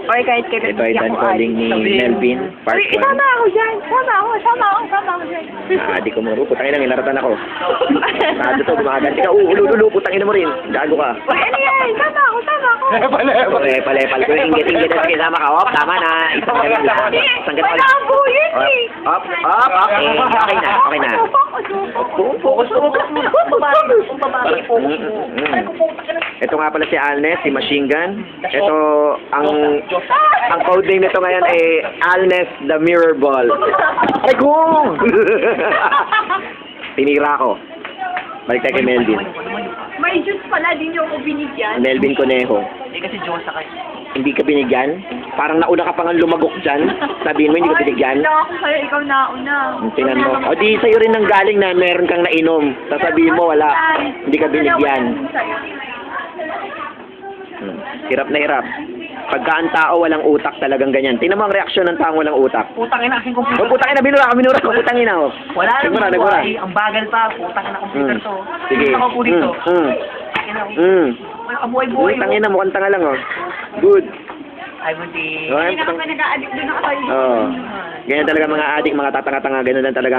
Or kahit kailan Ito ay tan calling ni Melvin, part Uy, 1. isama ako dyan. Sama ako dyan. Di ko mo, putang ina, nilaratan ako. Nado to, gumaganti ka. Lulu, putang ina mo rin. Gago ka. Uy, ano yan? Sama ako. Pale-pale ko yung inggit-inggit na sige, sama ka. Op, tama na. Isang ganun lang. Isang ganun lang. Malabo yun eh. Op. Okay na. Focus. Ito nga pala si Alnes, si Machine Gun. Ito, ang code name nito ngayon ay Alnes the Mirror Ball. Ay ko! Tinira ko. Balik tayo kay Melvin. May juice pala, di niyo ako binigyan. Melvin Conejo. Hindi kasi Diyosa kayo. Hindi ka binigyan? Parang nauna ka pang lumagok dyan. Sabihin mo, hindi ka binigyan? Wala ako sa'yo, ikaw nauna. Tingnan mo. O di sa'yo rin nang galing na meron kang nainom. Sasabihin mo, wala. Hindi ka binigyan. Hirap na hirap. Pagka ang tao walang utak talagang ganyan. Tingnan mo ang reaksyon ng taong walang utak. Putang ina aking computer. Oh, putang ina, minura ko. Putang ina, oh. Wala Nagmura. buhay. Ang bagal pa. Putang ina computer to. Sige. Ako po dito. Wala ka buhay-buhay. Putang ina, mukhang tanga lang, oh. Good. I would be... Oh, Hindi na ka nag-a-addict doon ako sa'yo. oh. Ganyan talaga mga adik, mga tatanga-tanga. Ganun lang talaga.